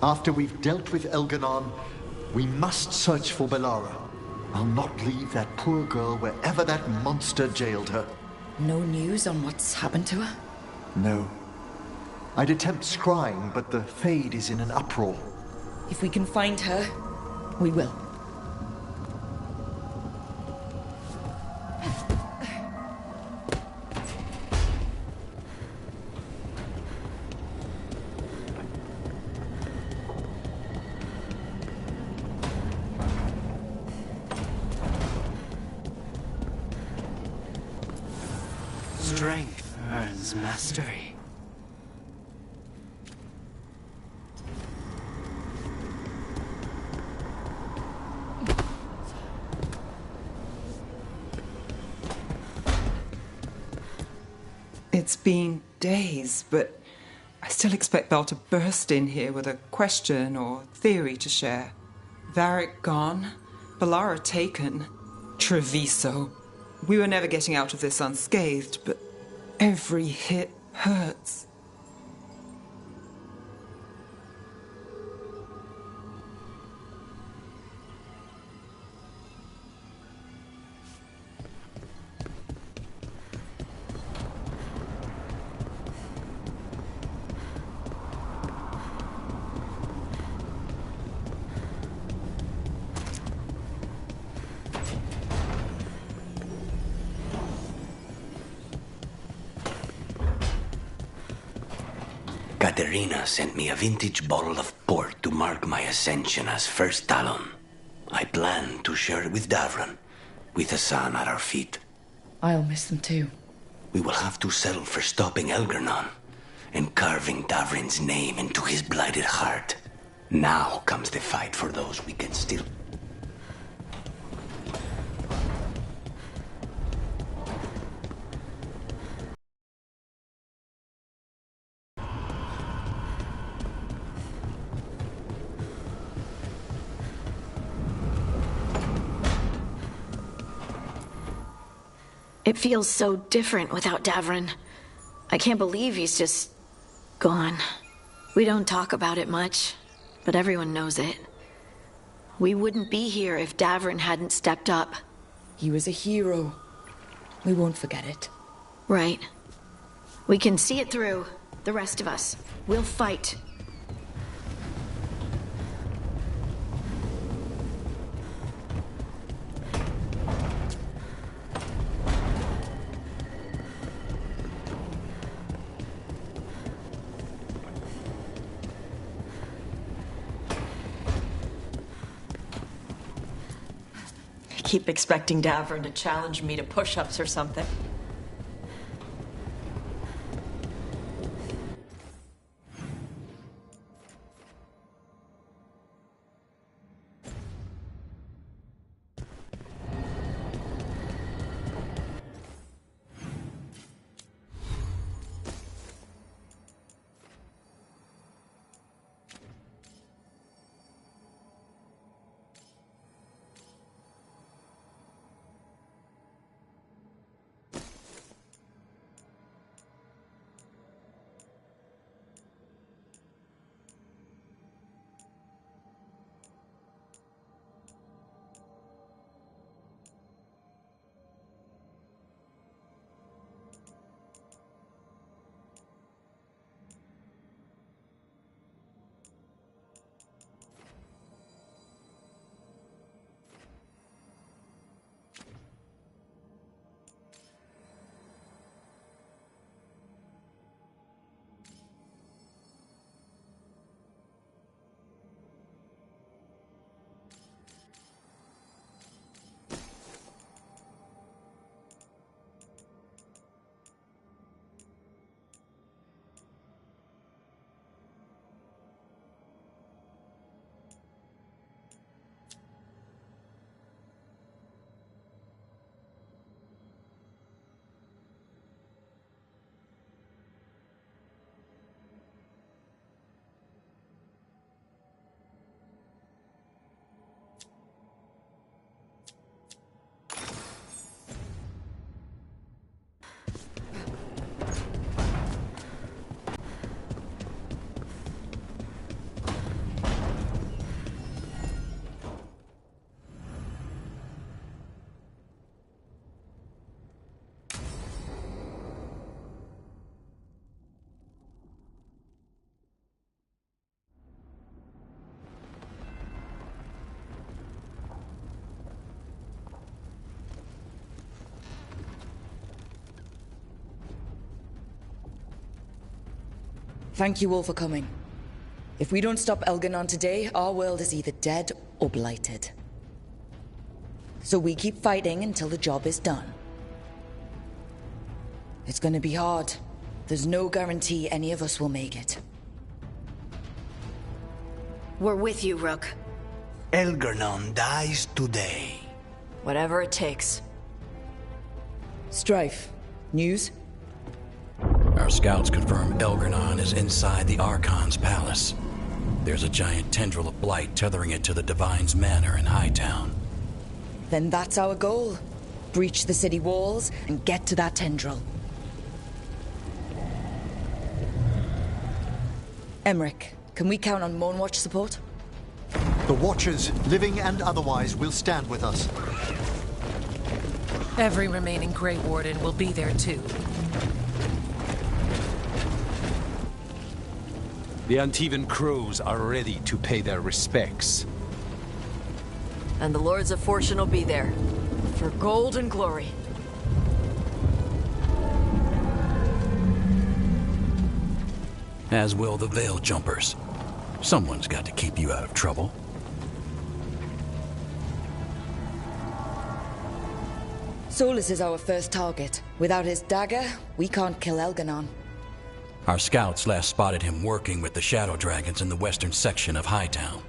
After we've dealt with Elganon, we must search for Belara. I'll not leave that poor girl wherever that monster jailed her. No news on what's happened to her? No. I'd attempt scrying, but the Fade is in an uproar. If we can find her, we will. Strength earns mastery. It's been days, but I still expect Belle to burst in here with a question or theory to share. Varric gone, Belara taken, Treviso. We were never getting out of this unscathed, but every hit hurts. Katerina sent me a vintage bottle of port to mark my ascension as First Talon. I plan to share it with Davron, with the sun at our feet. I'll miss them too. We will have to settle for stopping Elgarnon and carving Davrin's name into his blighted heart. Now comes the fight for those we can still... It feels so different without Davron. I can't believe he's just... gone. We don't talk about it much, but everyone knows it. We wouldn't be here if Davron hadn't stepped up. He was a hero. We won't forget it. Right. We can see it through. The rest of us. We'll fight. I keep expecting Davron to challenge me to push-ups or something. thank you all for coming. If we don't stop Elganon today, our world is either dead or blighted. So we keep fighting until the job is done. It's gonna be hard. There's no guarantee any of us will make it. We're with you, Rook. Elgernon dies today. Whatever it takes. Strife, news? Our scouts confirm Elgernon is inside the Archon's palace. There's a giant tendril of blight tethering it to the Divine's manor in Hightown. Then that's our goal. Breach the city walls and get to that tendril. Emmerich, can we count on Moonwatch support? The Watchers, living and otherwise, will stand with us. Every remaining Grey Warden will be there too. The Antivan Crows are ready to pay their respects. And the Lords of Fortune will be there. For gold and glory. As will the Veil Jumpers. Someone's got to keep you out of trouble. Solus is our first target. Without his dagger, we can't kill Elganon. Our scouts last spotted him working with the Shadow Dragons in the western section of Hightown.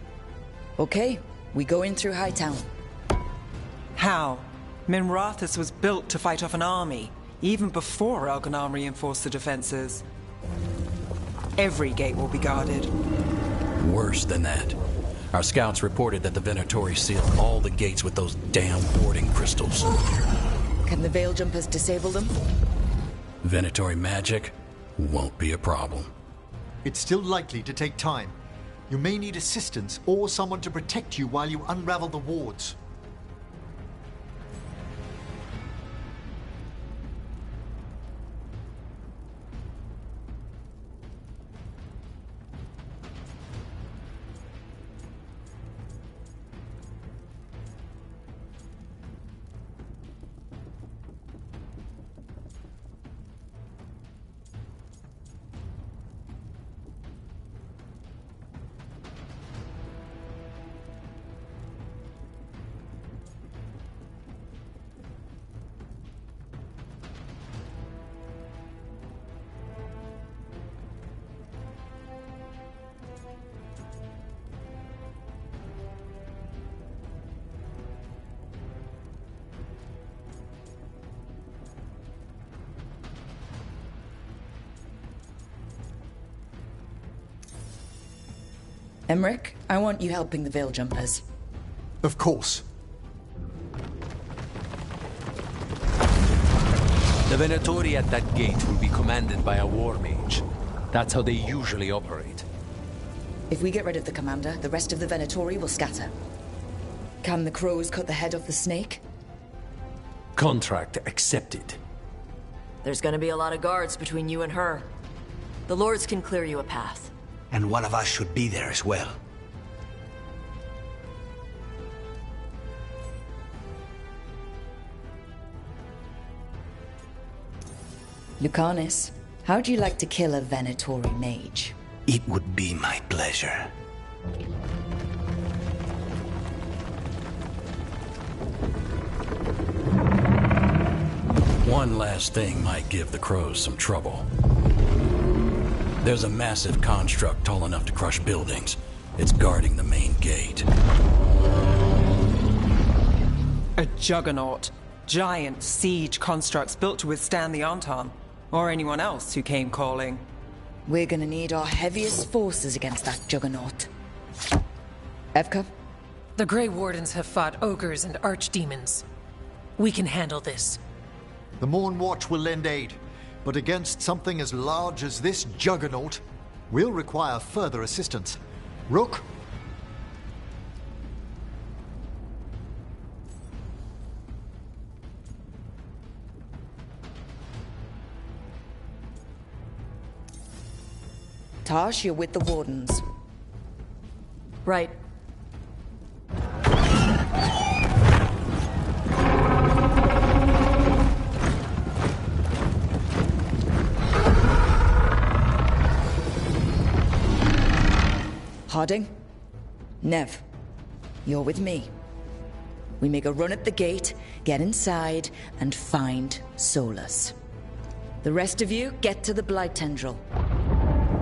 Okay, we go in through Hightown. How? Minrathous was built to fight off an army, even before Elganon reinforced the defenses. Every gate will be guarded. Worse than that. Our scouts reported that the Venatori sealed all the gates with those damn warding crystals. Can the Veil Jumpers disable them? Venatori magic won't be a problem. It's still likely to take time. You may need assistance or someone to protect you while you unravel the wards. Emmerich, I want you helping the Veil Jumpers. Of course. The Venatori at that gate will be commanded by a war mage. That's how they usually operate. If we get rid of the commander, the rest of the Venatori will scatter. Can the crows cut the head off the snake? Contract accepted. There's gonna be a lot of guards between you and her. The Lords can clear you a path. And one of us should be there as well. Lucanus, how'd you like to kill a Venatori mage? It would be my pleasure. One last thing might give the crows some trouble. There's a massive construct tall enough to crush buildings. It's guarding the main gate. A juggernaut. Giant siege constructs built to withstand the Anton, or anyone else who came calling. We're gonna need our heaviest forces against that juggernaut. Evka? The Grey Wardens have fought ogres and archdemons. We can handle this. The Morn Watch will lend aid, but against something as large as this juggernaut, we'll require further assistance. Rook? Tash, you're with the Wardens. Right. Harding? Nev, you're with me. We make a run at the gate, get inside, and find Solus. The rest of you get to the Blight Tendril.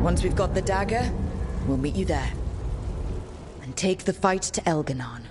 Once we've got the dagger, we'll meet you there. And take the fight to Elganon.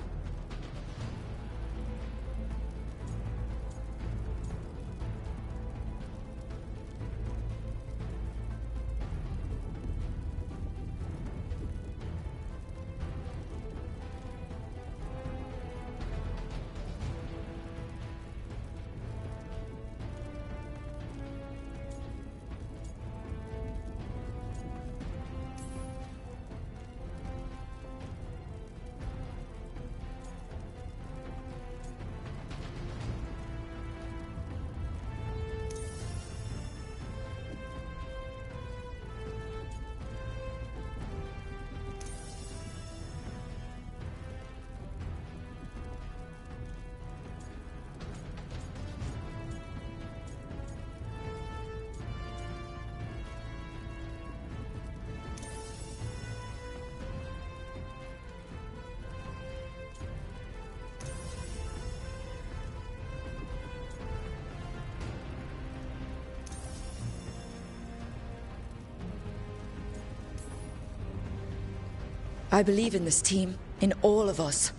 I believe in this team, in all of us.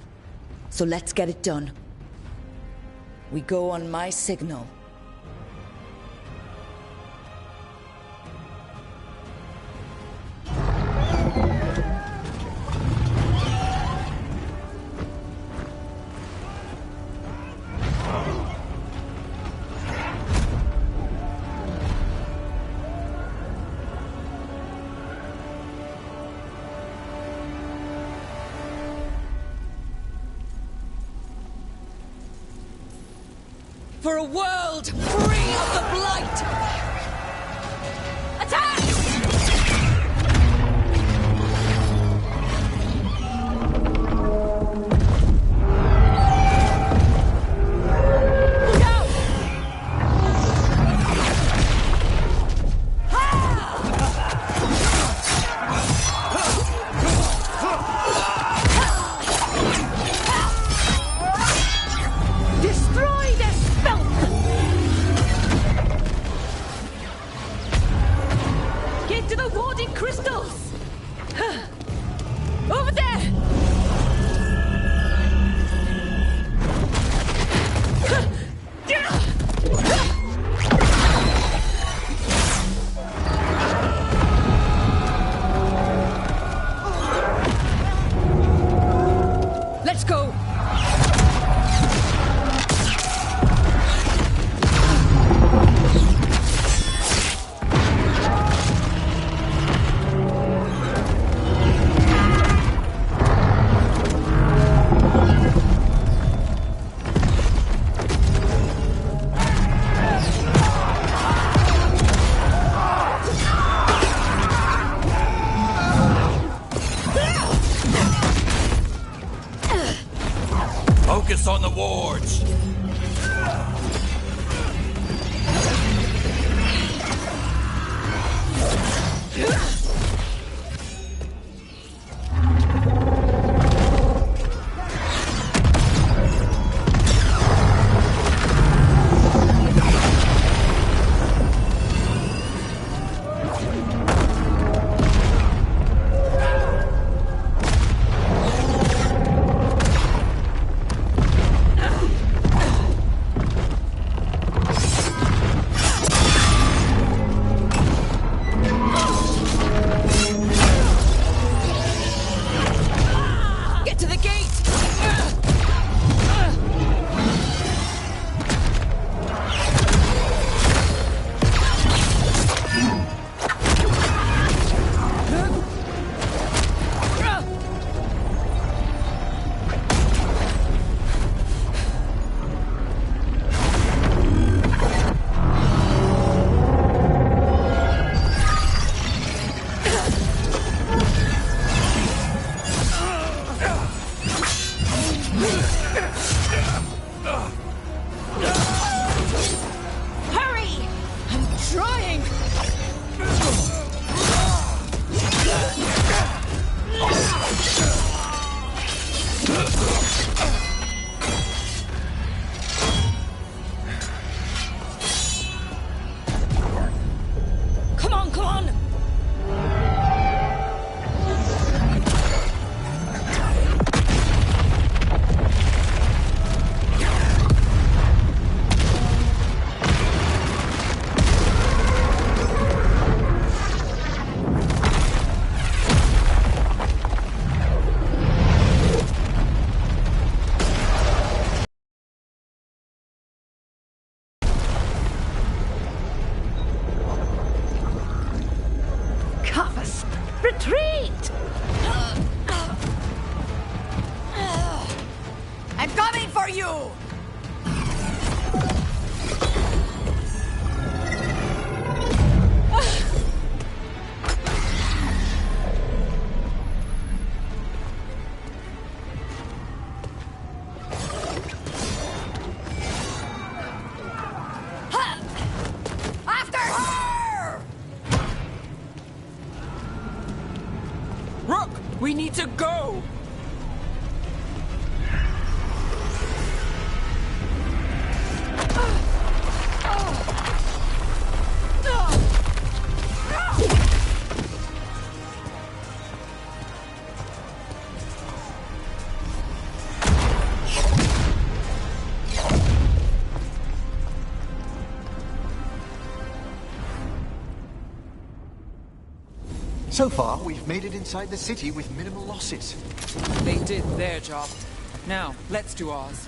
So let's get it done. We go on my signal. For a world free of the Blight! Attack! Look out! Destroy their spell! Get to the warding crystals! Over there! Let's go! Focus on the wards! need to go! So far, we've made it inside the city with minimal losses. They did their job. Now, let's do ours.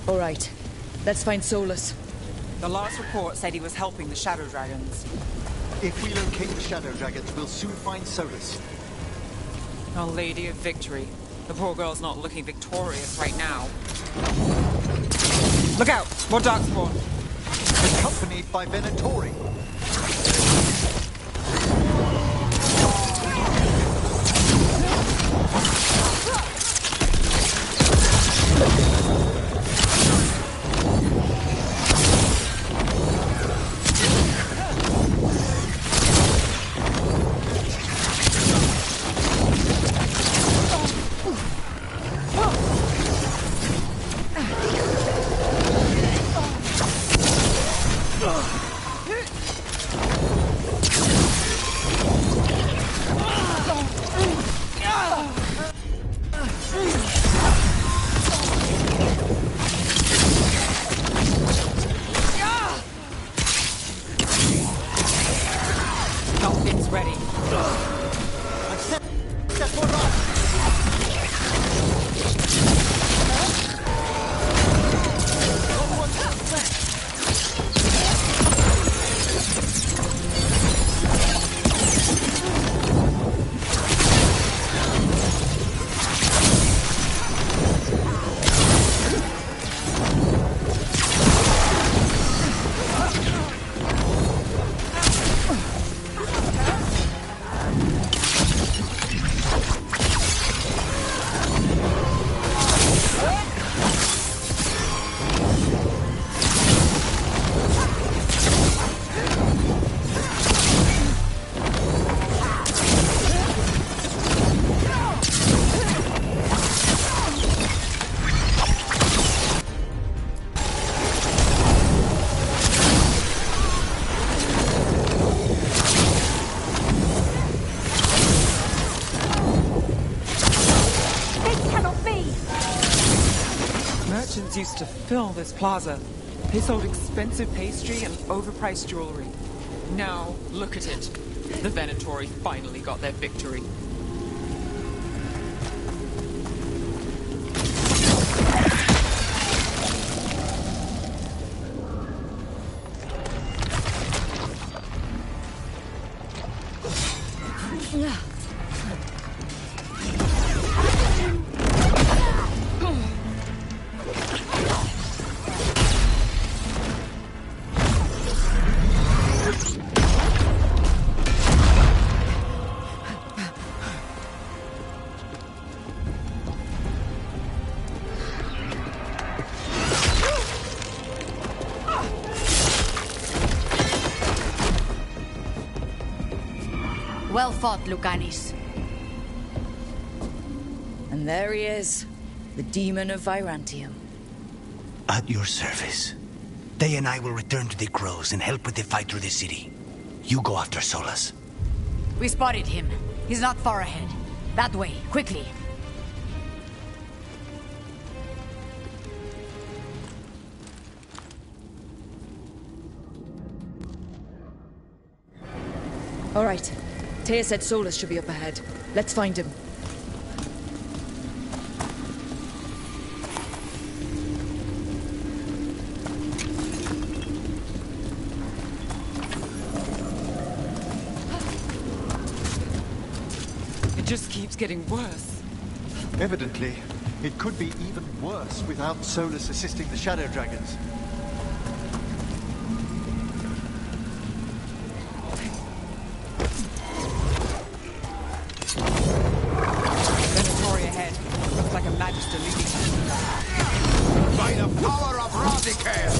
All right, let's find Solus. The last report said he was helping the Shadow Dragons. If we locate the Shadow Dragons, we'll soon find Solus. Our Lady of Victory. The poor girl's not looking victorious right now. Look out! More Darkspawn! Accompanied by Venatori. Merchants used to fill this plaza. They sold expensive pastry and overpriced jewelry. Now, look at it. The Venatori finally got their victory. Well fought, Lucanis. And there he is, the demon of Virantium. At your service. They and I will return to the Crows and help with the fight through the city. You go after Solus. We spotted him. He's not far ahead. That way, quickly. All right. Taya said Solus should be up ahead. Let's find him. It just keeps getting worse. Evidently, it could be even worse without Solus assisting the Shadow Dragons. Venatori ahead. Looks like a Magister leading him. By the power of Radicare!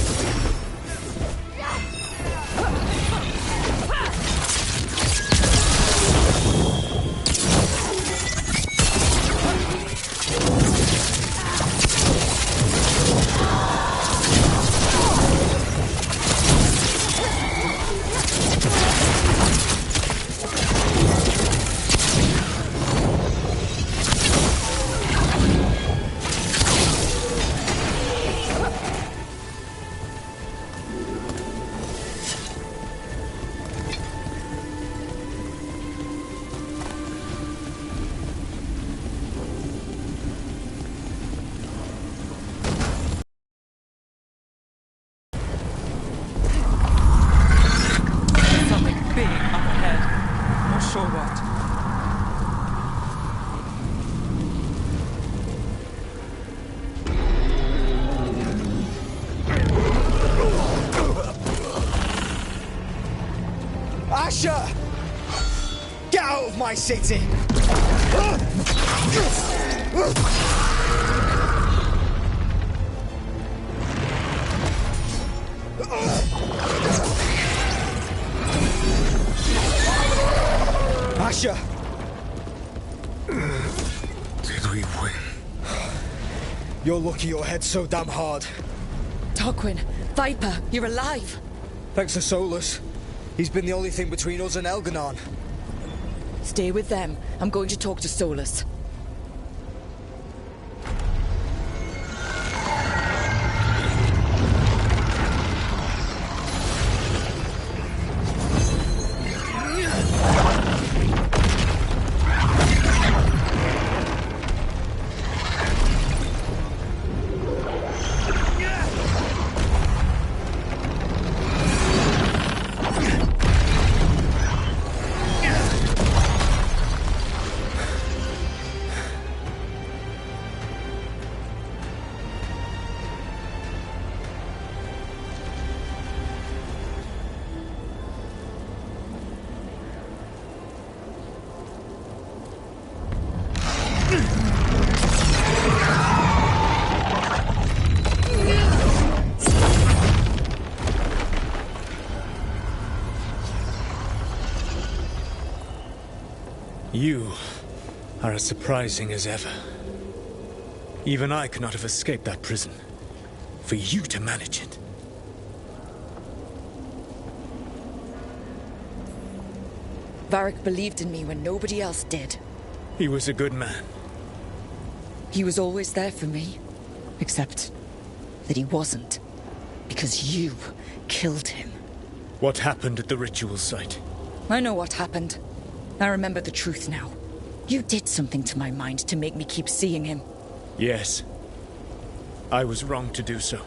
Asher! Get out of my city! Asher! Did we win? You're lucky your head's so damn hard. Tarquin, Viper, you're alive! Thanks to Solus. He's been the only thing between us and Elganon. Stay with them. I'm going to talk to Solus. You are as surprising as ever. Even I could not have escaped that prison. For you to manage it. Varric believed in me when nobody else did. He was a good man. He was always there for me. Except that he wasn't. Because you killed him. What happened at the ritual site? I know what happened. I remember the truth now. You did something to my mind to make me keep seeing him. Yes. I was wrong to do so.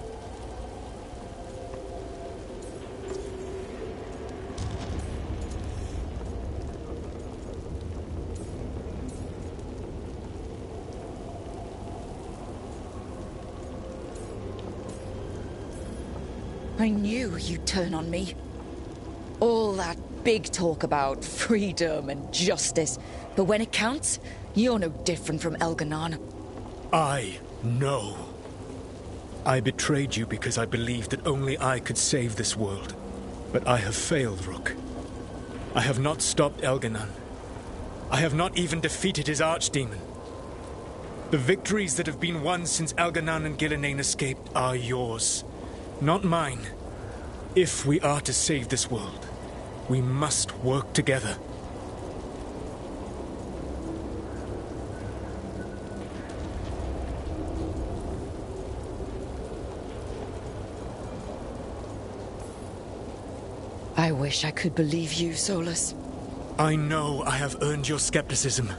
I knew you'd turn on me. All that big talk about freedom and justice. But when it counts, you're no different from Elganon. I know. I betrayed you because I believed that only I could save this world. But I have failed, Rook. I have not stopped Elganon, I have not even defeated his archdemon. The victories that have been won since Elganon and Gillenane escaped are yours, not mine. If we are to save this world, we must work together. I wish I could believe you, Solus. I know I have earned your skepticism.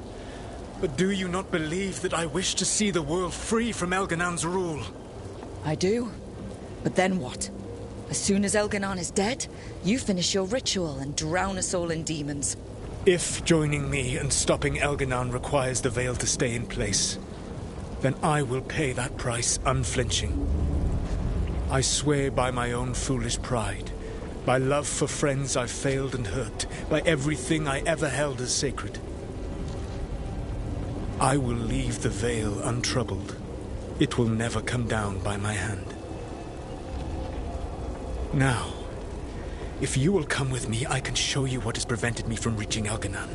But do you not believe that I wish to see the world free from Elganon's rule? I do. But then what? As soon as Elganon is dead, you finish your ritual and drown us all in demons. If joining me and stopping Elganon requires the veil to stay in place, then I will pay that price unflinching. I swear by my own foolish pride, by love for friends I've failed and hurt, by everything I ever held as sacred. I will leave the veil untroubled. It will never come down by my hand. Now, if you will come with me, I can show you what has prevented me from reaching Elganon.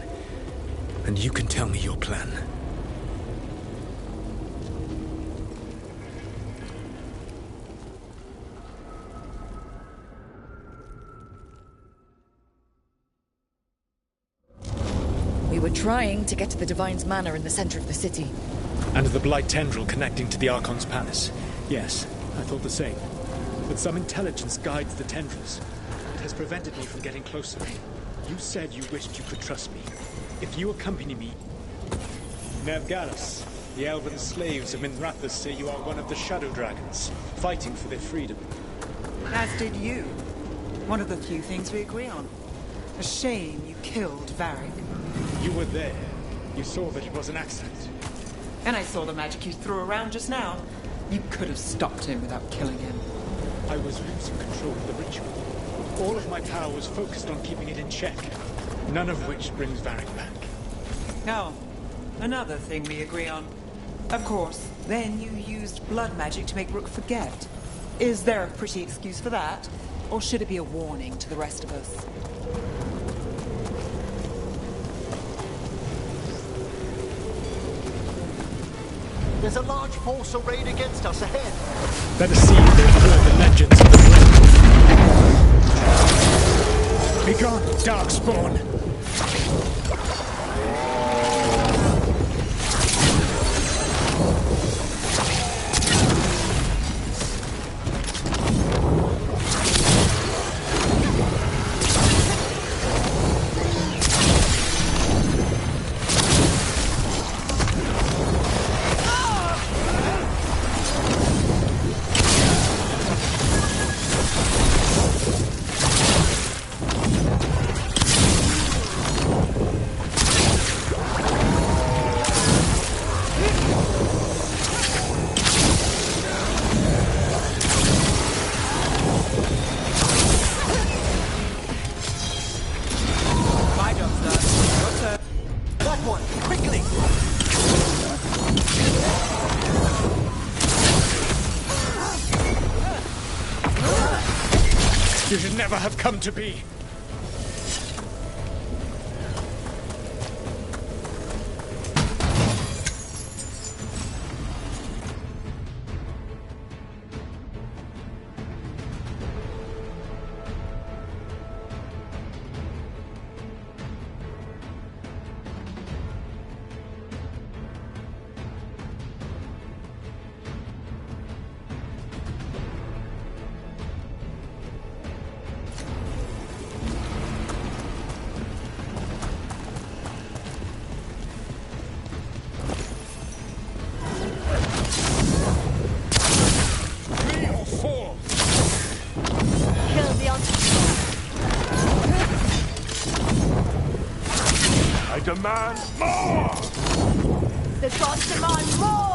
And you can tell me your plan. We were trying to get to the Divine's Manor in the center of the city. And the Blight tendril connecting to the Archon's palace. Yes, I thought the same. But some intelligence guides the tendrils. It has prevented me from getting closer. You said you wished you could trust me. If you accompany me... Nevgalis, the elven slaves of Minrathous say you are one of the Shadow Dragons, fighting for their freedom. As did you. One of the few things we agree on. A shame you killed Varric. You were there. You saw that it was an accident. And I saw the magic you threw around just now. You could have stopped him without killing him. I was losing control of the ritual. All of my power was focused on keeping it in check. None of which brings Varric back. Oh, another thing we agree on. Of course, then you used blood magic to make Rook forget. Is there a pretty excuse for that? Or should it be a warning to the rest of us? There's a large force arrayed against us ahead. Let us see if they've heard the legends of the Blade. Begone, Darkspawn! You should never have come to be. Demand more! The gods demand more!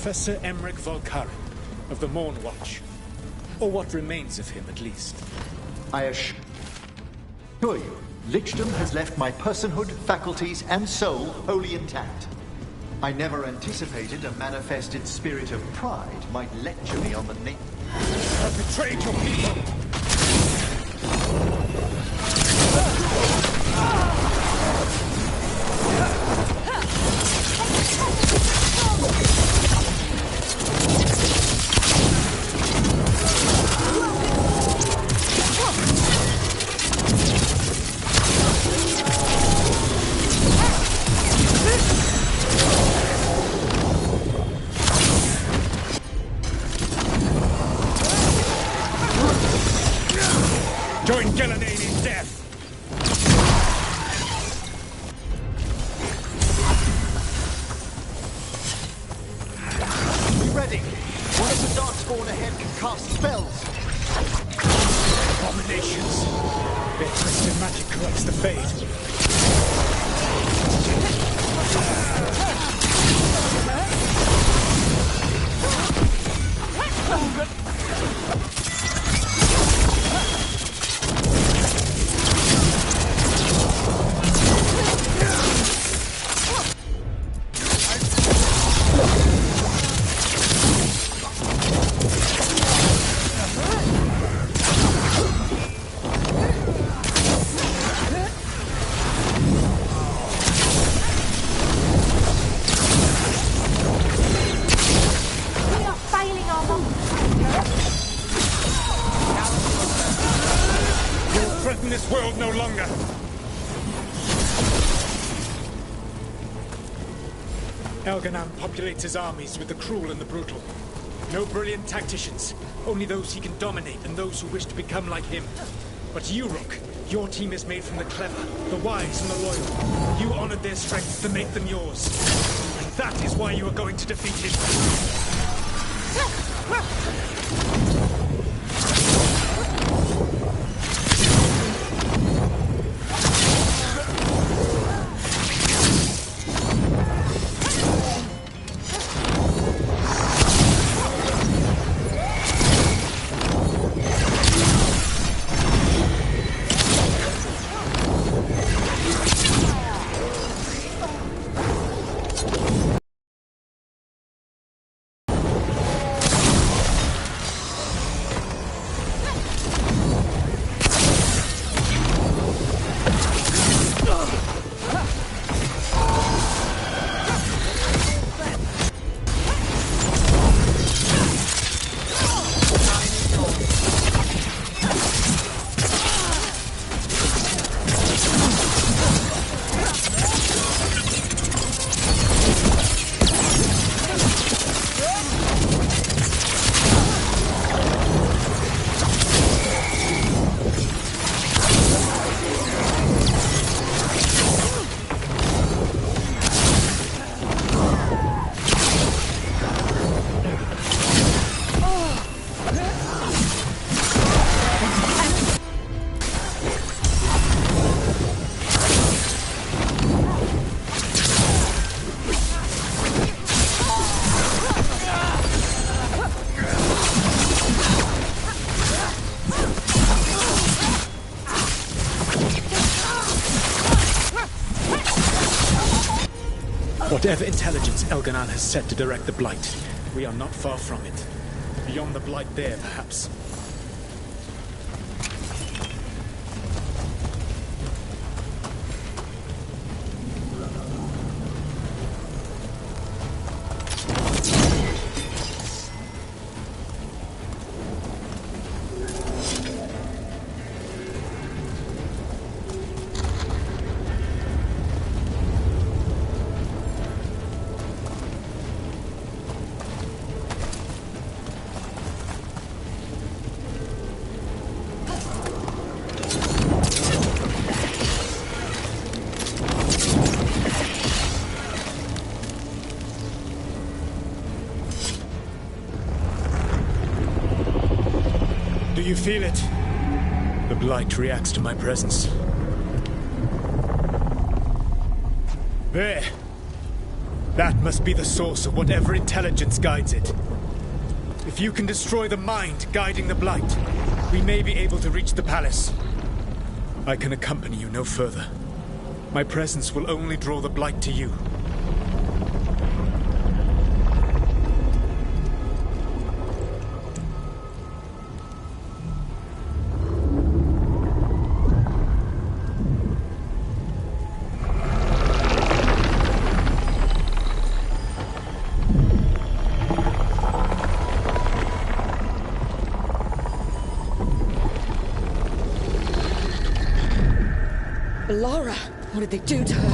Professor Emmerich Volkaren of the Morn Watch. Or what remains of him, at least. I assure you, Lichdom has left my personhood, faculties, and soul wholly intact. I never anticipated a manifested spirit of pride might lecture me on the name. I've betrayed your people! Join Gellanane in death! Be ready! One of the Darkspawn ahead can cast spells! Abominations! Their twisted magic corrupts the fate. Threaten this world no longer. Elganon populates his armies with the cruel and the brutal. No brilliant tacticians, only those he can dominate and those who wish to become like him. But you, Rook, your team is made from the clever, the wise and the loyal. You honored their strengths to make them yours. And that is why you are going to defeat him. Whatever intelligence Elganon has set to direct the Blight, we are not far from it. Beyond the Blight there, perhaps. Do you feel it? The Blight reacts to my presence. There! That must be the source of whatever intelligence guides it. If you can destroy the mind guiding the Blight, we may be able to reach the palace. I can accompany you no further. My presence will only draw the Blight to you. Laura, what did they do to her?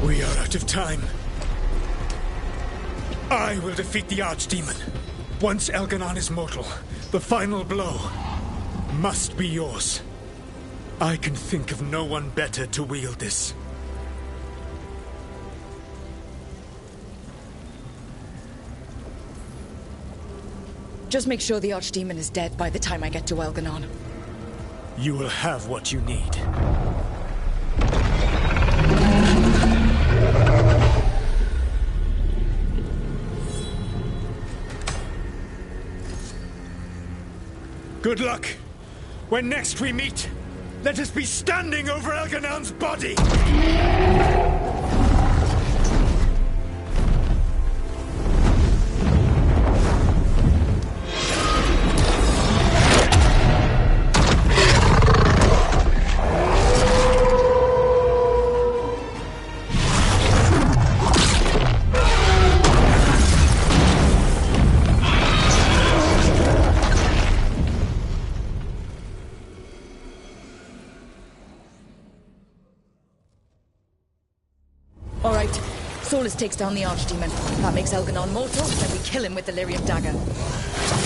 We are out of time. I will defeat the Archdemon. Once Elganon is mortal, the final blow must be yours. I can think of no one better to wield this. Just make sure the Archdemon is dead by the time I get to Elganon. You will have what you need. Good luck. When next we meet, let us be standing over Elganon's body! Alright, Solus takes down the Archdemon. That makes Elganon mortal, then we kill him with the Lyrium dagger.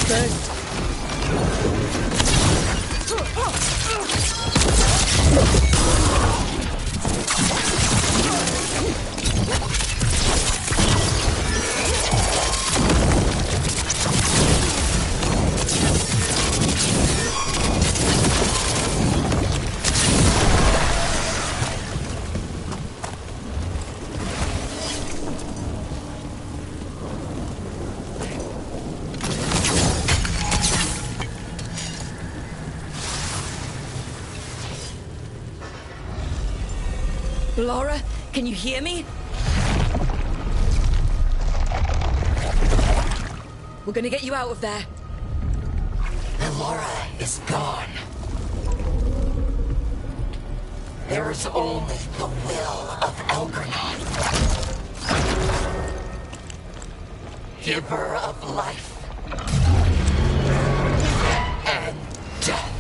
First... Laura, can you hear me? We're gonna get you out of there. Laura is gone. There is only the will of Elgranon. Giver of life and death.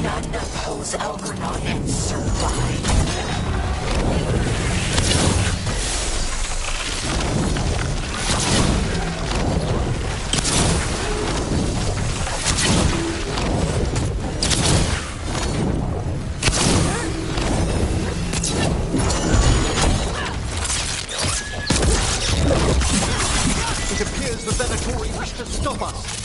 None oppose Elgranon and survive. It appears the Venatori wish to stop us.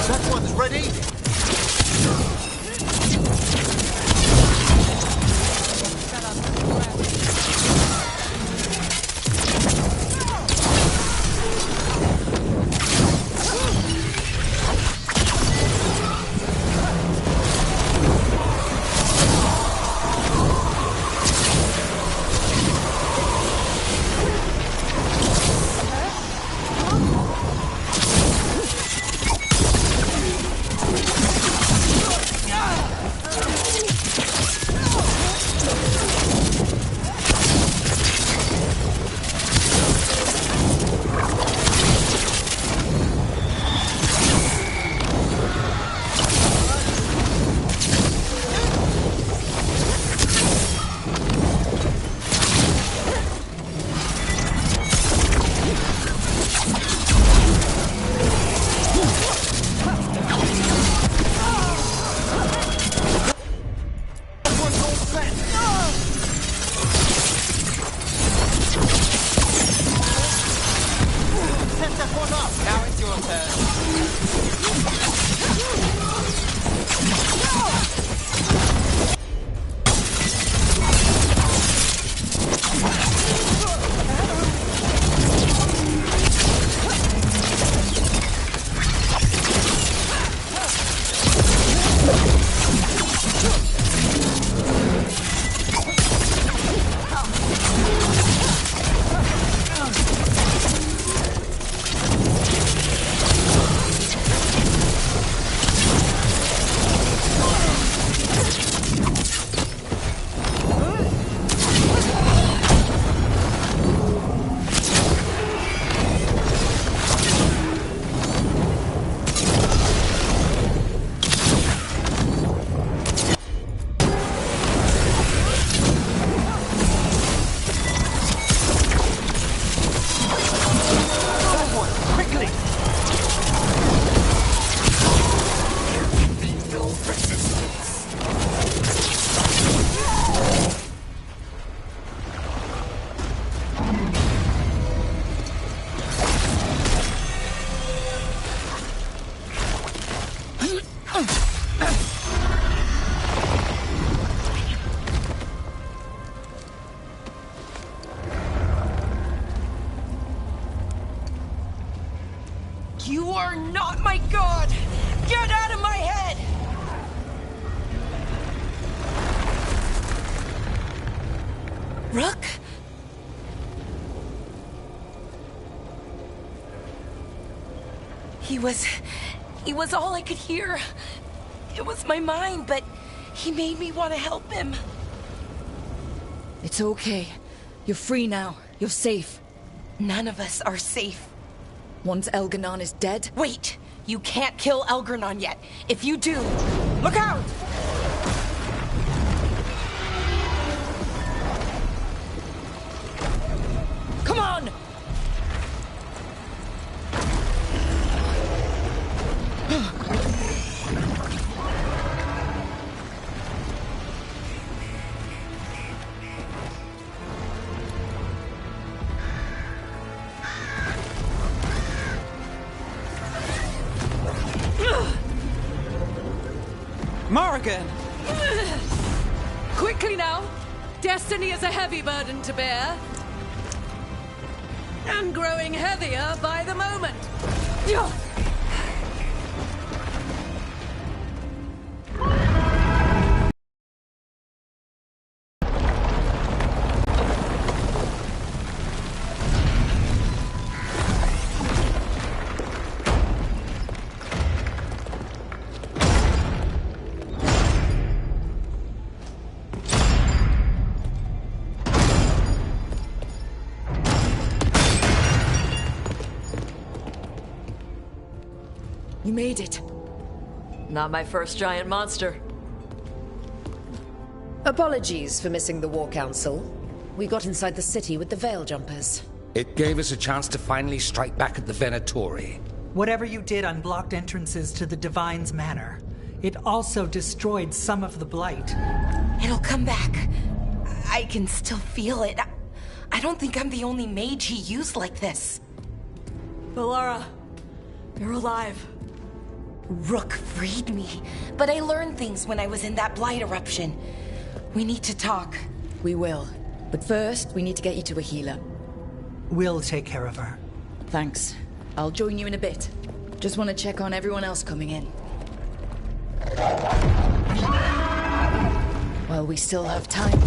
That one's ready. your turn. You are not my god! Get out of my head! Rook? He was all I could hear. It was my mind, but he made me want to help him. It's okay. You're free now. You're safe. None of us are safe. Once Elganon is dead... Wait! You can't kill Elganon yet. If you do, look out! Come on! Morrigan! Quickly now! Destiny is a heavy burden to bear. And growing heavier by the moment. You made it. Not my first giant monster. Apologies for missing the War Council. We got inside the city with the Veil Jumpers. It gave us a chance to finally strike back at the Venatori. Whatever you did unblocked entrances to the Divine's Manor. It also destroyed some of the Blight. It'll come back. I can still feel it. I don't think I'm the only mage he used like this. Bellara, you're alive. Rook freed me, but I learned things when I was in that Blight eruption. We need to talk. We will. But first, we need to get you to a healer. We'll take care of her. Thanks. I'll join you in a bit. Just want to check on everyone else coming in. Well, we still have time.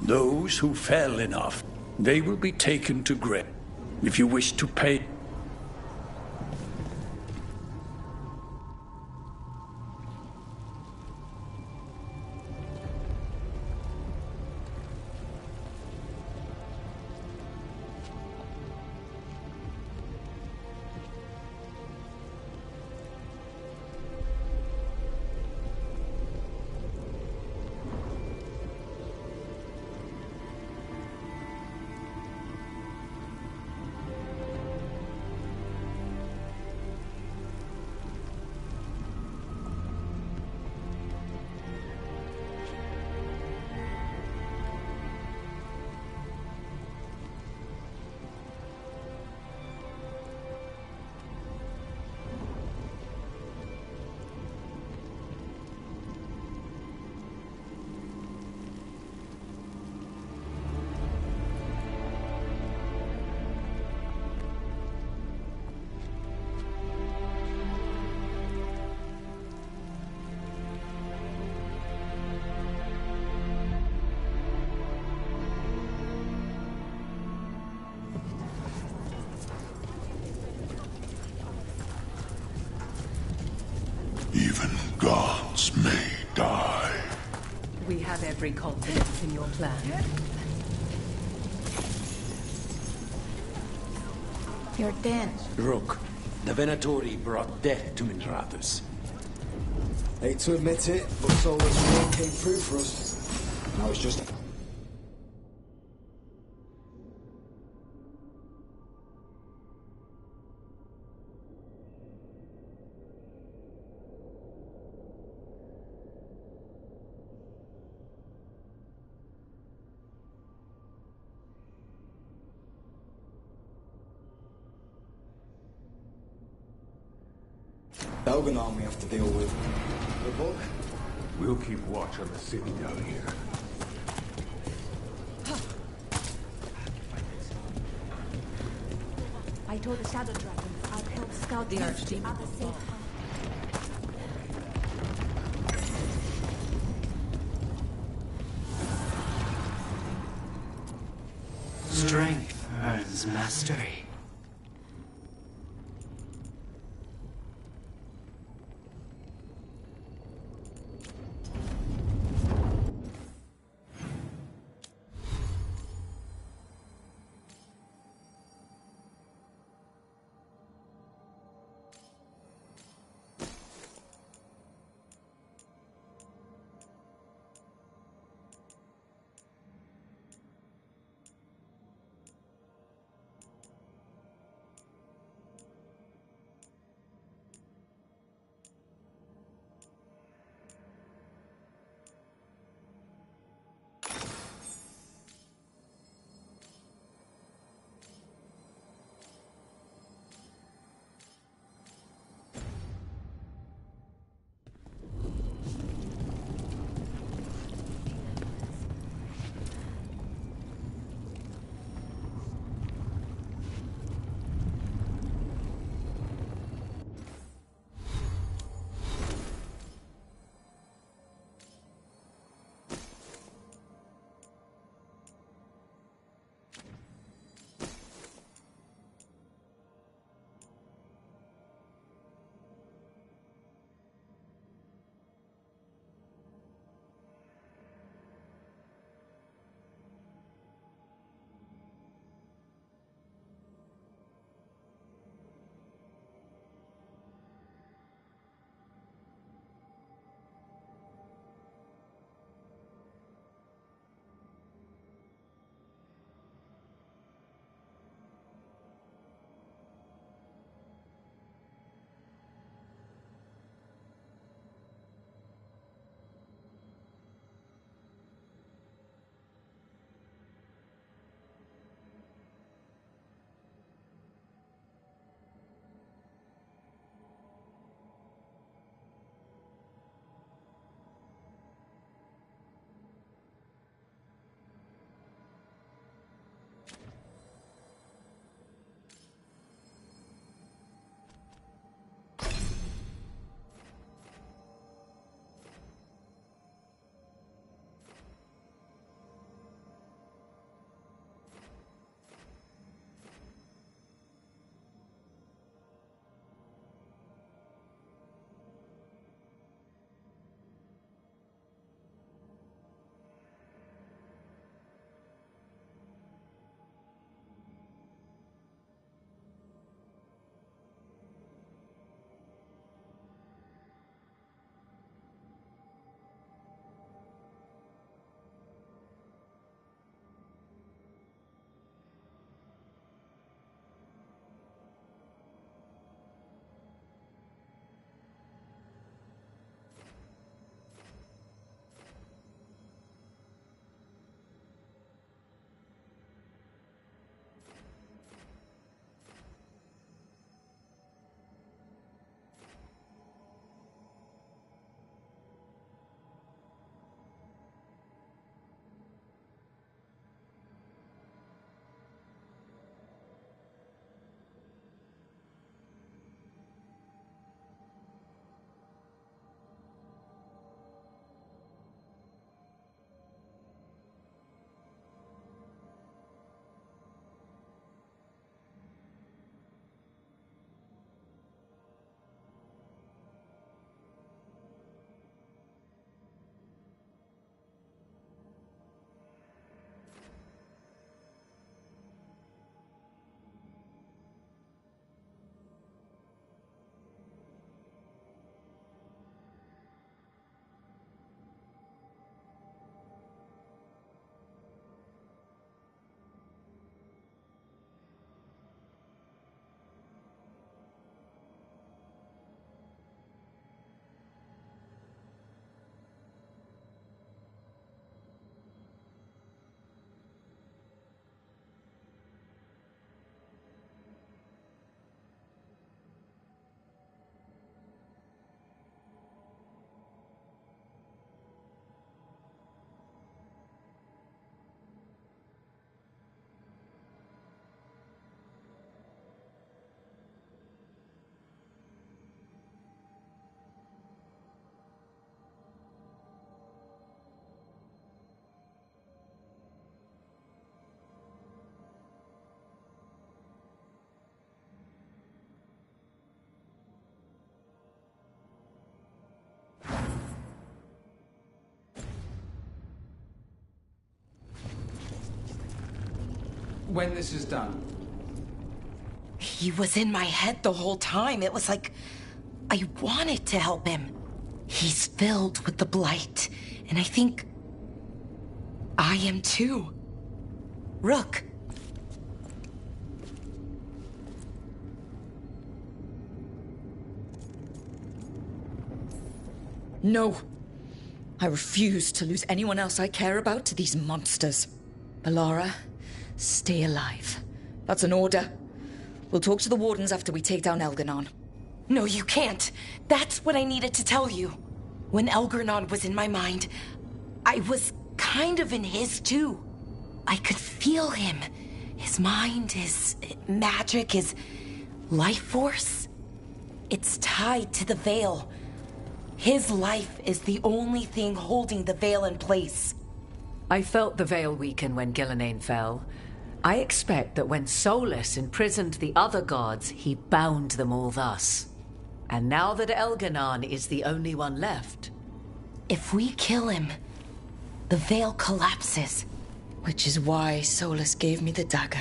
Those who fell enough, they will be taken to grave. If you wish to pay... Even gods may die. We have every confidence in your plan. You're dead. Rook, the Venatori brought death to Minrathus. Hate to admit it, but Solus really came through for us. Now it's just... Elganon we have to deal with. The book? We'll keep watch on the city down here. I told the Shadow Dragons I'd help scout the Archdemon. other safe. Strength earns mastery. when this is done. He was in my head the whole time. It was like I wanted to help him. He's filled with the blight, and I think I am too. Rook. No. I refuse to lose anyone else I care about to these monsters. Balara, stay alive. That's an order. We'll talk to the Wardens after we take down Elganon. No, you can't. That's what I needed to tell you. When Elganon was in my mind, I was kind of in his too. I could feel him. His mind, his magic, his life force. It's tied to the Veil. His life is the only thing holding the Veil in place. I felt the Veil weaken when Gillenane fell. I expect that when Solus imprisoned the other gods, he bound them all thus. And now that Elganon is the only one left... If we kill him, the Veil collapses. Which is why Solus gave me the dagger.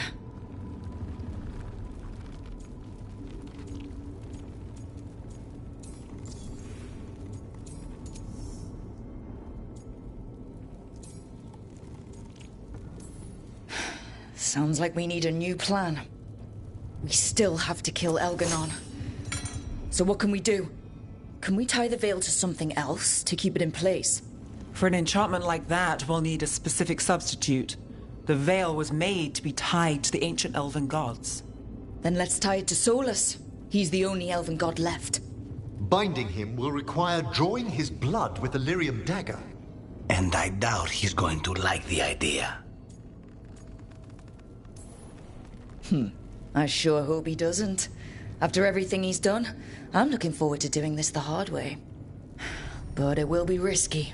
Sounds like we need a new plan. We still have to kill Elganon. So what can we do? Can we tie the veil to something else to keep it in place? For an enchantment like that, we'll need a specific substitute. The veil was made to be tied to the ancient elven gods. Then let's tie it to Solus. He's the only elven god left. Binding him will require drawing his blood with the lyrium dagger. And I doubt he's going to like the idea. I sure hope he doesn't. After everything he's done, I'm looking forward to doing this the hard way. But it will be risky.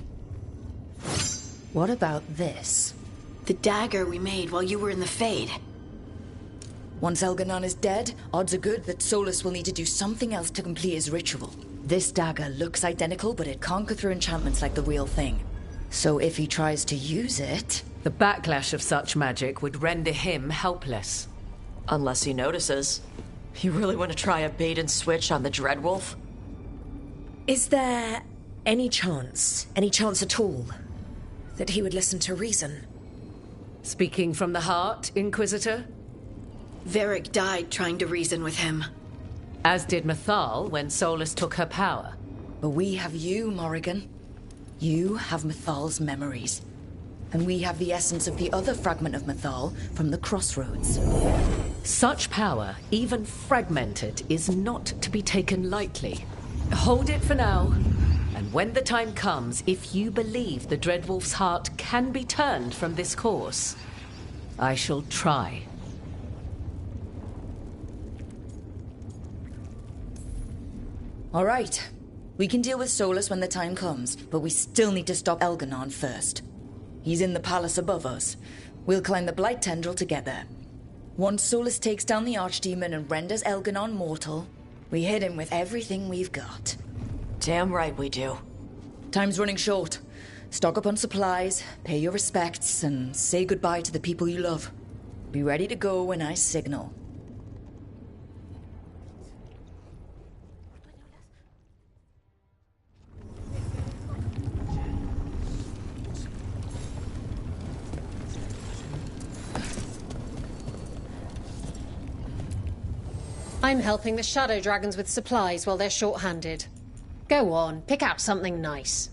What about this? The dagger we made while you were in the Fade. Once Elganon is dead, odds are good that Solus will need to do something else to complete his ritual. This dagger looks identical, but it can't go through enchantments like the real thing. So if he tries to use it... The backlash of such magic would render him helpless. Unless he notices. You really want to try a bait and switch on the Dreadwolf? Is there any chance at all, that he would listen to reason? Speaking from the heart, Inquisitor? Varric died trying to reason with him. As did Mythal when Solus took her power. But we have you, Morrigan. You have Mythal's memories. And we have the essence of the other fragment of Mythal from the Crossroads. Such power, even fragmented, is not to be taken lightly. Hold it for now. And when the time comes, if you believe the Dreadwolf's heart can be turned from this course, I shall try. All right. We can deal with Solus when the time comes, but we still need to stop Elganon first. He's in the palace above us. We'll climb the Blight Tendril together. Once Solus takes down the Archdemon and renders Elganon mortal, we hit him with everything we've got. Damn right we do. Time's running short. Stock up on supplies, pay your respects, and say goodbye to the people you love. Be ready to go when I signal. I'm helping the Shadow Dragons with supplies while they're short-handed. Go on, pick out something nice.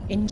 In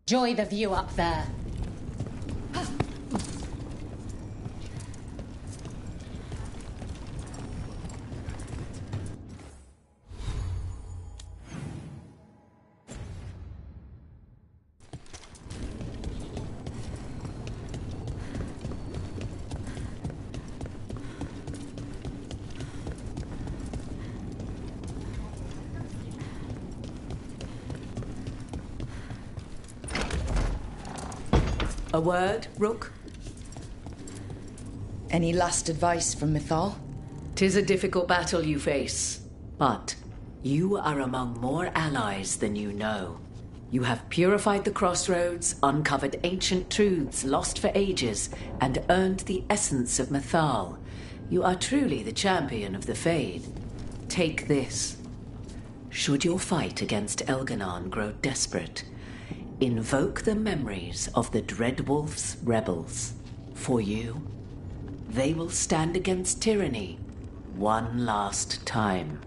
enjoy the view up there. A word, Rook? Any last advice from Mythal? 'Tis a difficult battle you face, but you are among more allies than you know. You have purified the crossroads, uncovered ancient truths lost for ages, and earned the essence of Mythal. You are truly the champion of the Fade. Take this. Should your fight against Elganon grow desperate, invoke the memories of the Dreadwolf's rebels. For you, they will stand against tyranny one last time.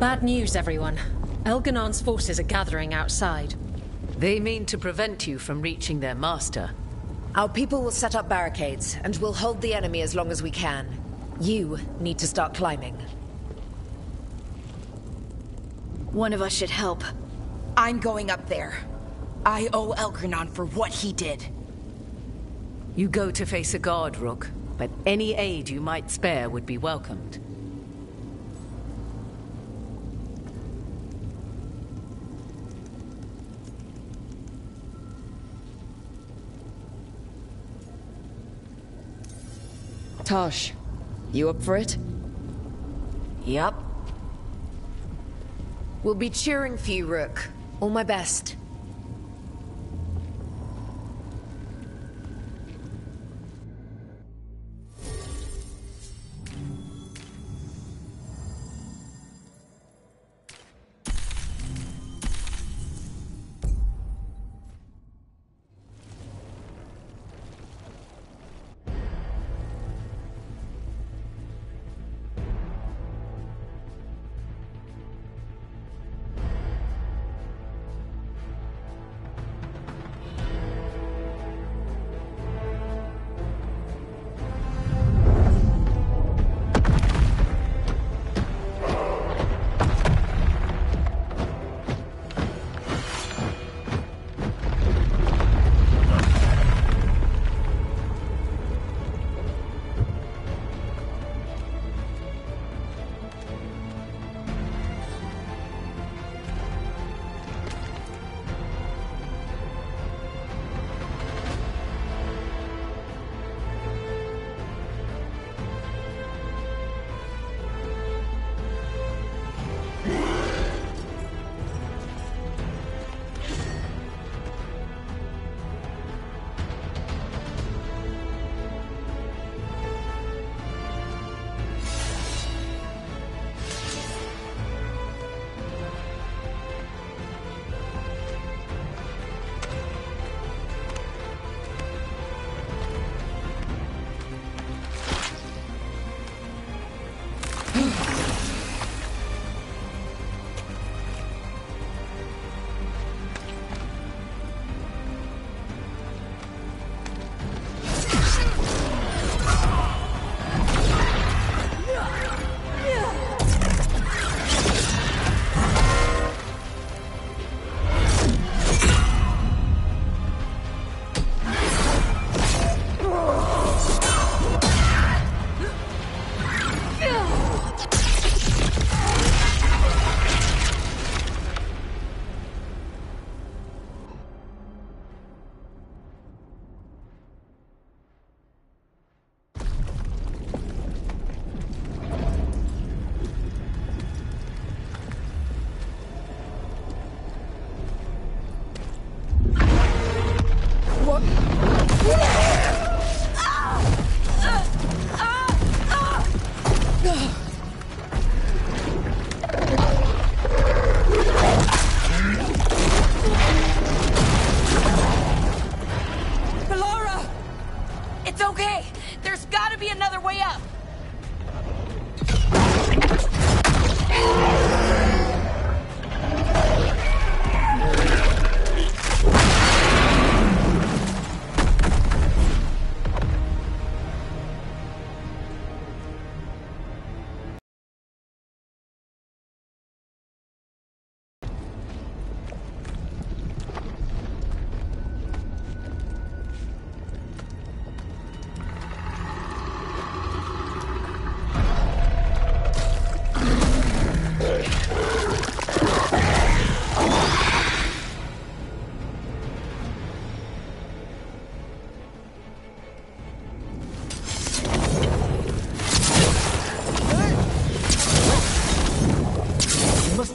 Bad news, everyone. Elganon's forces are gathering outside. They mean to prevent you from reaching their master. Our people will set up barricades, and we'll hold the enemy as long as we can. You need to start climbing. One of us should help. I'm going up there. I owe Elganon for what he did. You go to face a guard, Rook, but any aid you might spare would be welcomed. Tosh, you up for it? Yup. We'll be cheering for you, Rook. All my best.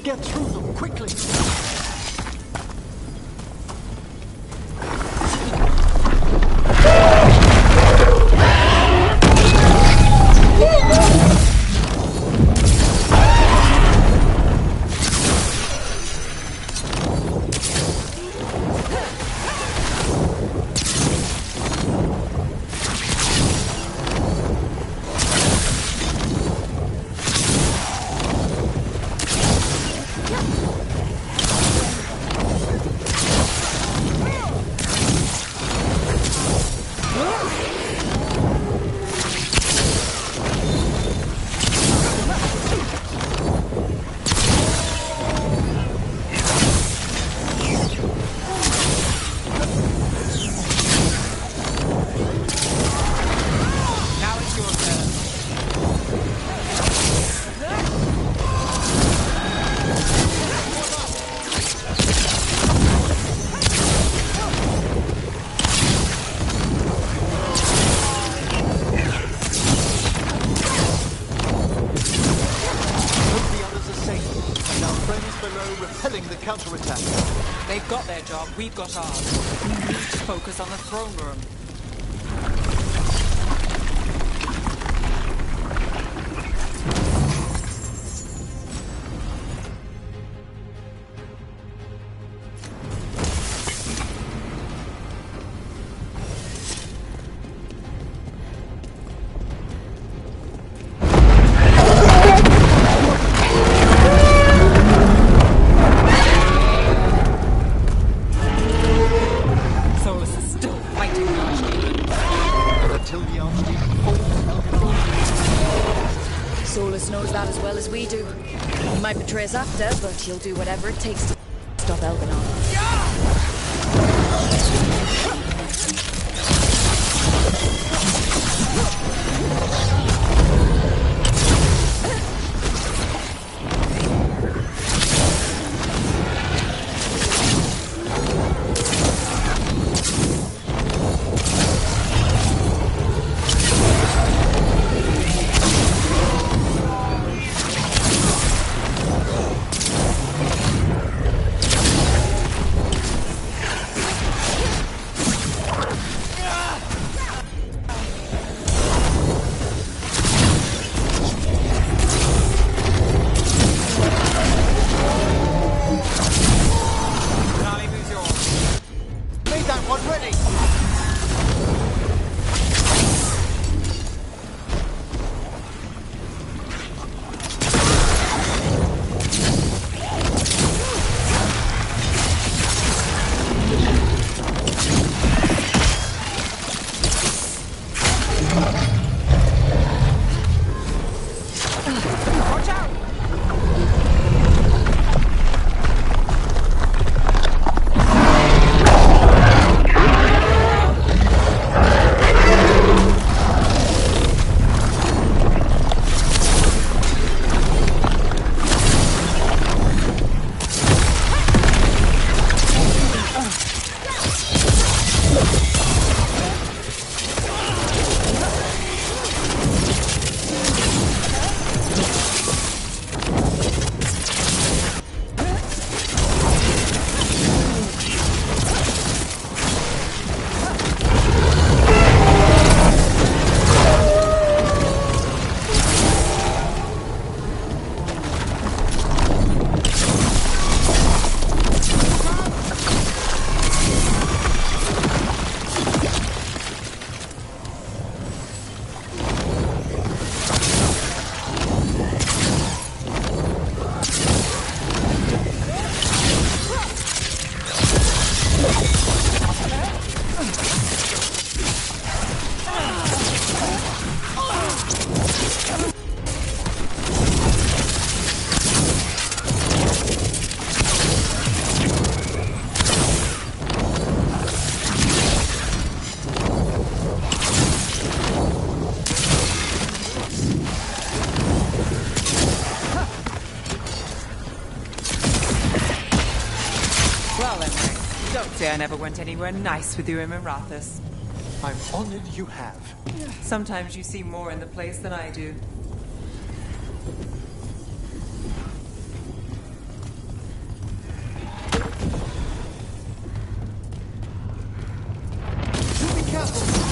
Get through them quickly. They've got their job, we've got ours. We need to focus on the throne room. Betray us after, but he'll do whatever it takes to stop Elganon. Say I never went anywhere nice with you in Marathas. I'm honored you have. Sometimes you see more in the place than I do. Be careful!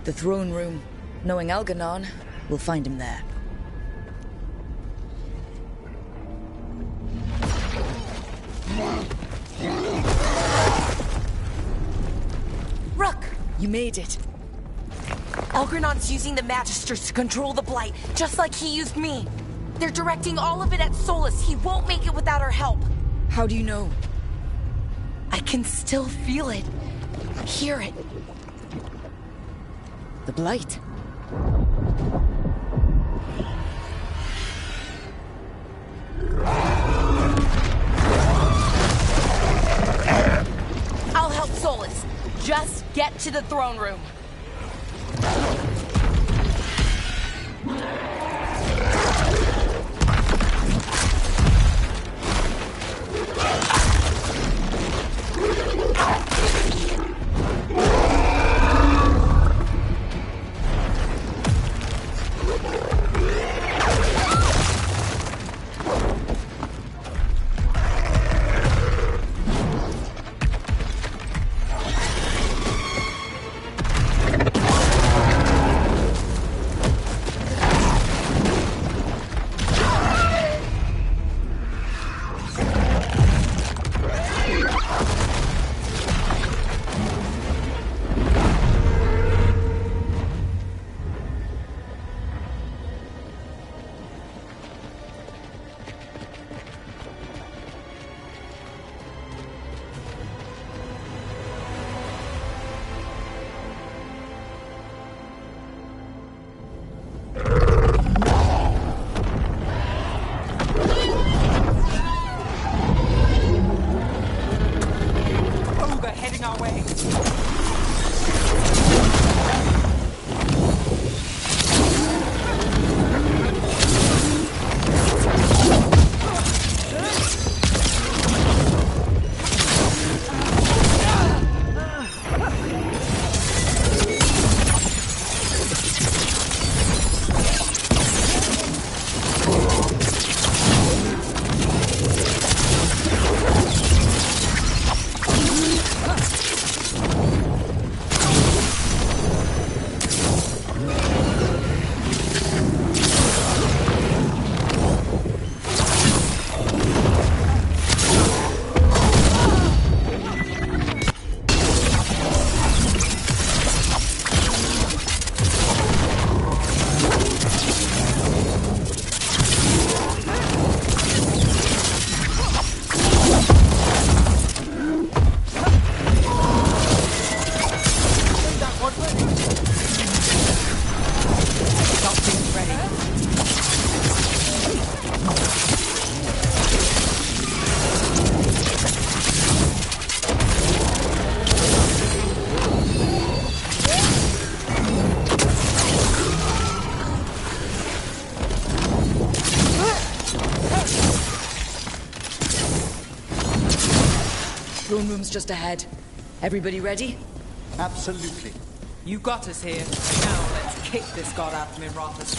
The throne room. Knowing Elganon, we'll find him there. Rook! You made it. Elgrenon's using the Magisters to control the Blight, just like he used me. They're directing all of it at Solus. He won't make it without our help. How do you know? I can still feel it. Hear it. The Blight. I'll help Solus. Just get to the throne room. Throne room's just ahead. Everybody ready? Absolutely. You got us here. Now let's kick this god out from Minratha's.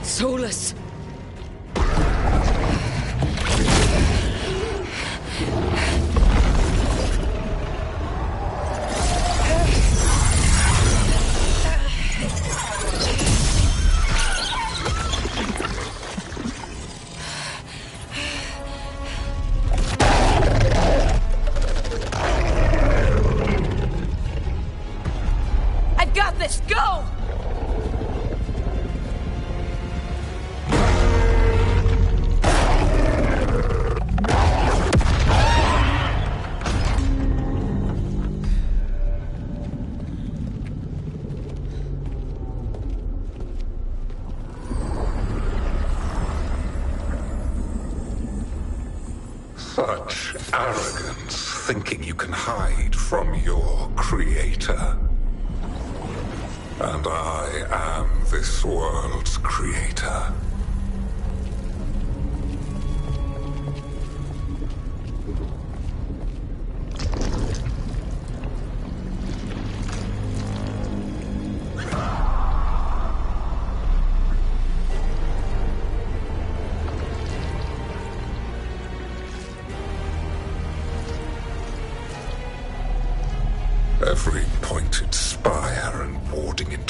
Solus! I've got this! Go! Such arrogance, thinking you can hide from your creator. And I am this world's creator.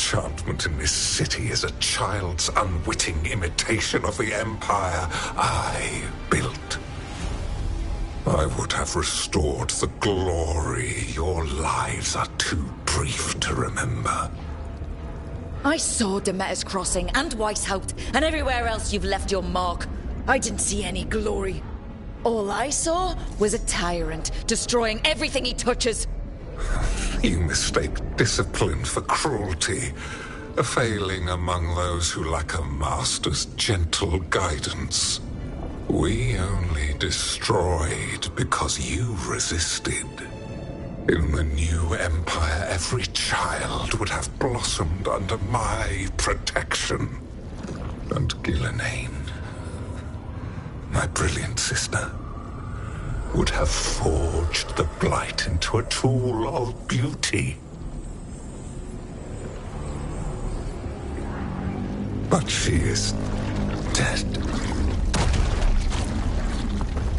enchantment in this city is a child's unwitting imitation of the empire I built. I would have restored the glory. Your lives are too brief to remember. I saw Demeter's Crossing and Weishaupt and everywhere else you've left your mark. I didn't see any glory. All I saw was a tyrant destroying everything he touches. You mistake discipline for cruelty, a failing among those who lack a master's gentle guidance. We only destroyed because you resisted. In the new empire, every child would have blossomed under my protection. And Gillenane, my brilliant sister, would have forged the Blight into a tool of beauty. But she is dead.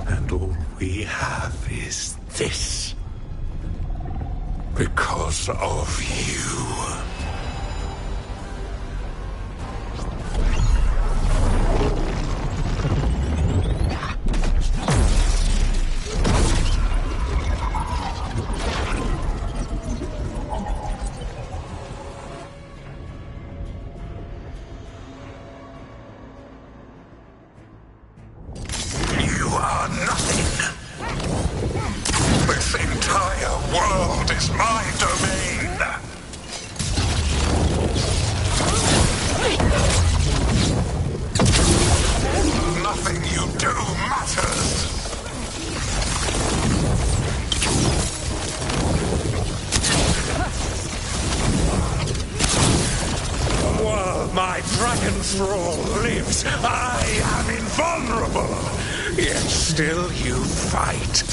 And all we have is this. Because of you. You are nothing. This entire world is my domain. Nothing you do matters. While my dragon thrall lives, I am invulnerable. Yet still you fight.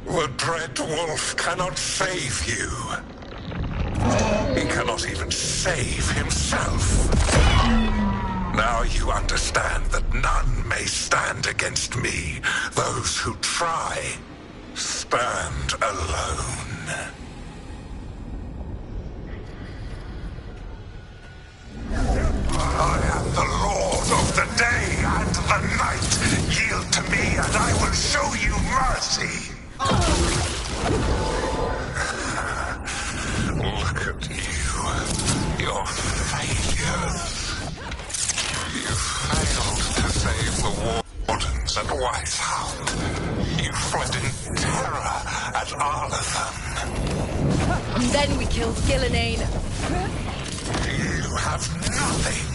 The Dread Wolf cannot save you. He cannot even save himself. Now you understand that none may stand against me. Those who try stand alone. I am the Lord of the day and the night. Yield to me and I will show you mercy. Look at you. Your failures. You failed to save the Wardens at Weishaupt. You fled in terror at Arlathan. And then we killed Gillenane. You have nothing.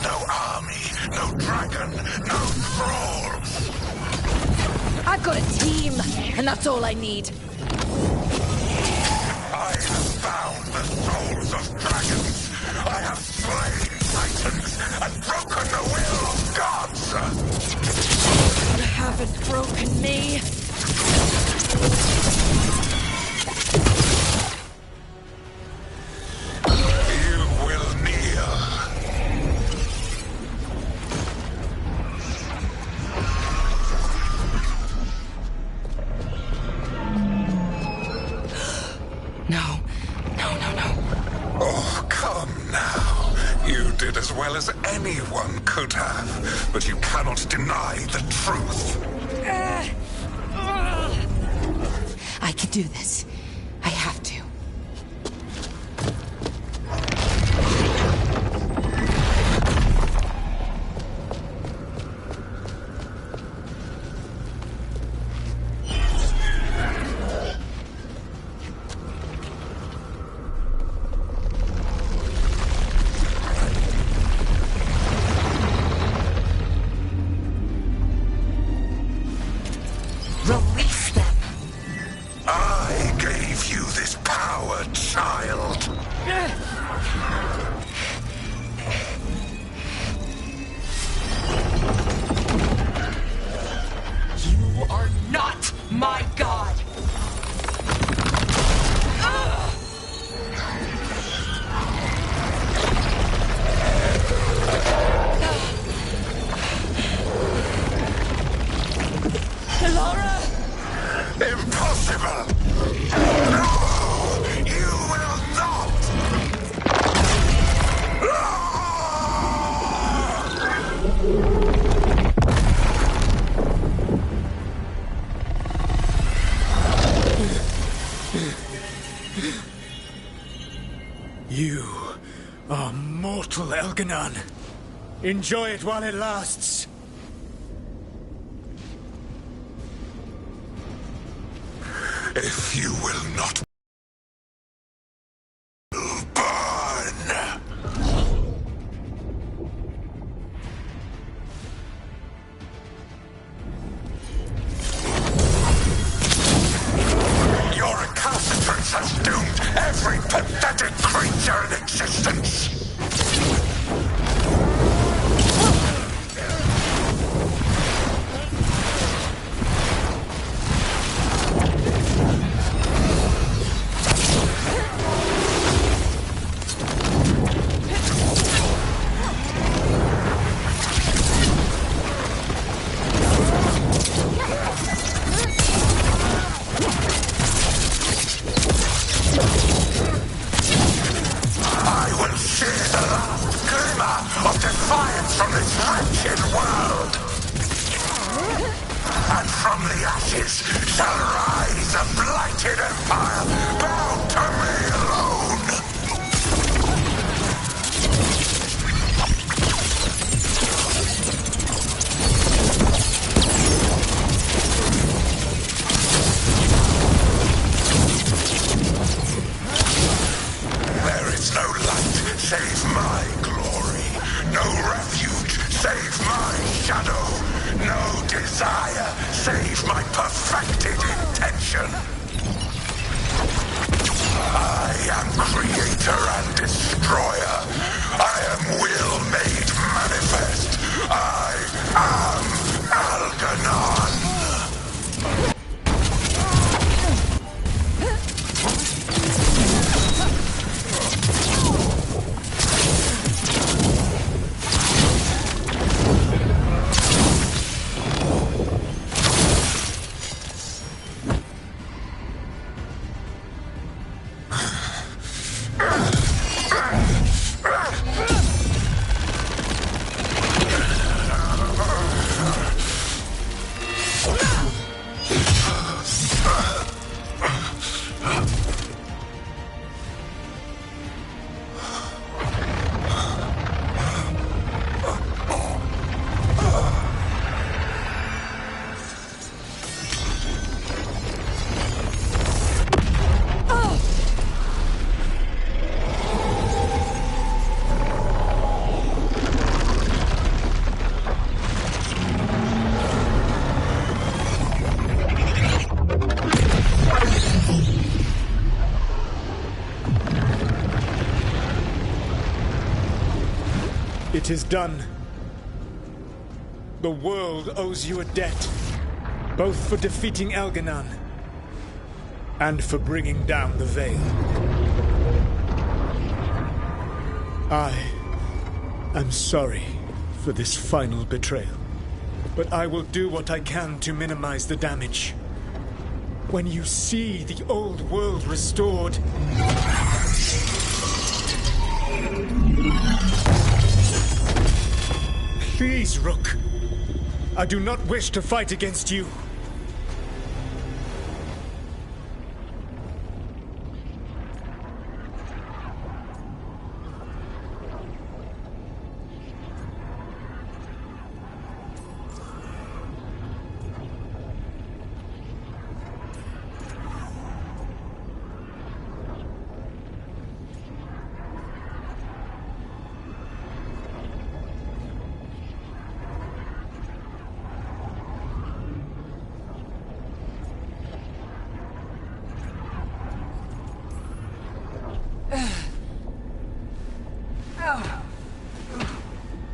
No army, no dragon, no thralls. I've got a team, and that's all I need. I have found the souls of dragons. I have slain titans and broken the will of gods. You haven't broken me. You will kneel. No. Oh, come now. You did as well as anyone could have, but you cannot deny the truth. I can do this. I have to. Release them. I gave Ah, mortal Elganon. Enjoy it while it lasts. If you will not has doomed every pathetic creature in existence! It is done. The world owes you a debt, both for defeating Elganon and for bringing down the Veil. I am sorry for this final betrayal, but I will do what I can to minimize the damage. When you see the old world restored, please, Rook. I do not wish to fight against you.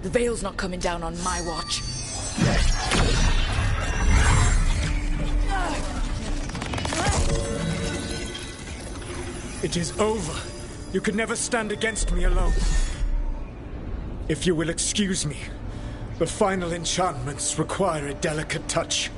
The Veil's not coming down on my watch. It is over. You could never stand against me alone. If you will excuse me, the final enchantments require a delicate touch.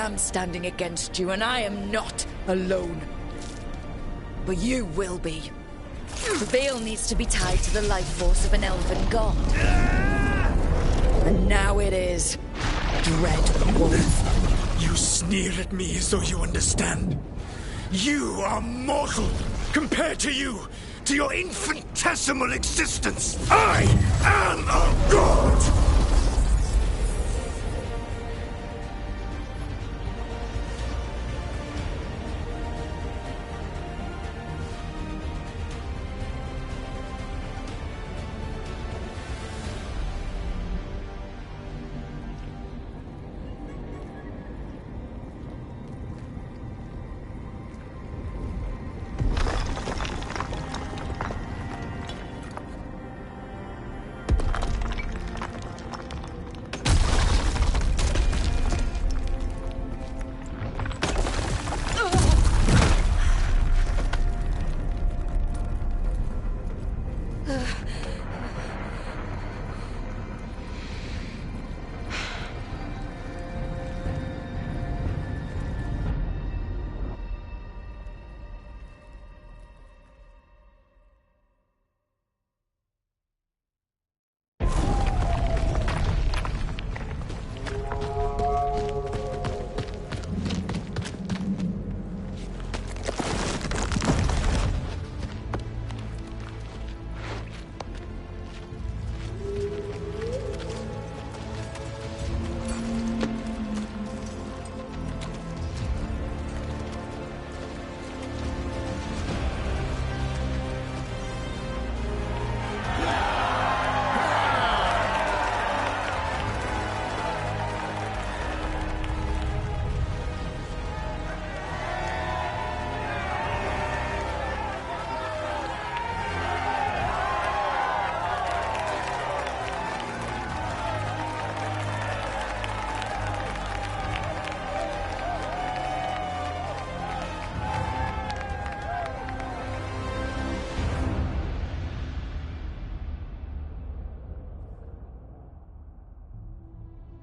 am standing against you, and I am not alone. But you will be. The veil needs to be tied to the life force of an elven god. And now it is. Dread Wolf. You sneer at me as though you understand. You are mortal compared to you, to your infinitesimal existence. I am a god!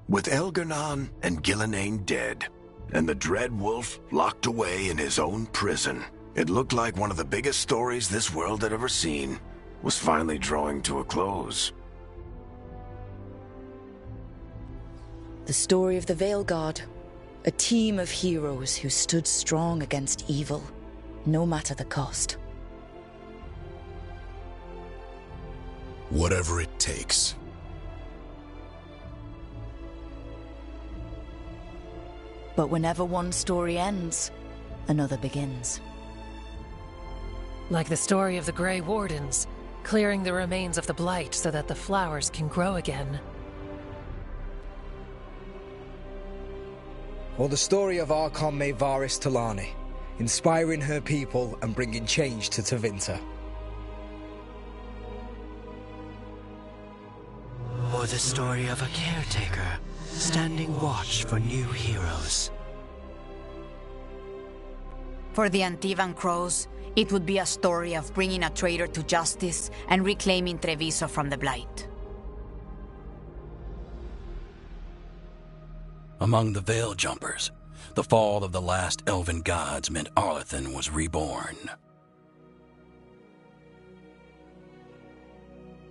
With Elgar'nan and Gillenane dead, and the Dread Wolf locked away in his own prison, it looked like one of the biggest stories this world had ever seen was finally drawing to a close. The story of the Veil Guard. A team of heroes who stood strong against evil, no matter the cost. Whatever it takes. But whenever one story ends, another begins. Like the story of the Grey Wardens, clearing the remains of the Blight so that the flowers can grow again. Or the story of Archon Maevaris Talani, inspiring her people and bringing change to Tevinter. Or the story of a caretaker, standing watch for new heroes. For the Antivan Crows, it would be a story of bringing a traitor to justice and reclaiming Treviso from the Blight. Among the Veil Jumpers, the fall of the last elven gods meant Arlathan was reborn.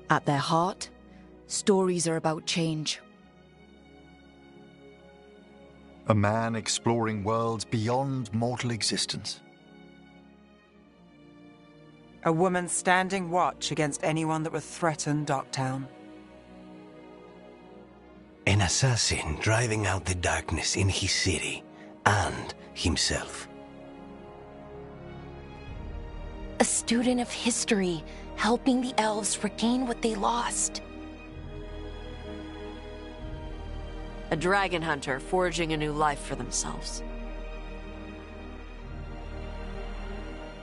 At their heart, stories are about change. A man exploring worlds beyond mortal existence. A woman standing watch against anyone that would threaten Docktown. An assassin driving out the darkness in his city and himself. A student of history, helping the elves regain what they lost. A dragon hunter forging a new life for themselves.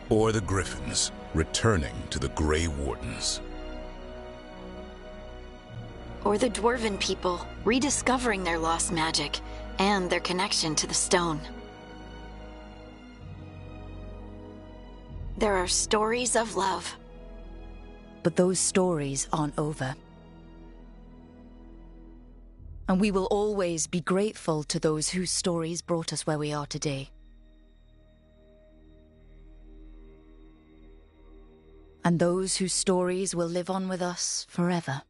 Or the Griffins, returning to the Grey Wardens. Or the Dwarven people, rediscovering their lost magic and their connection to the stone. There are stories of love. But those stories aren't over. And we will always be grateful to those whose stories brought us where we are today. And those whose stories will live on with us forever.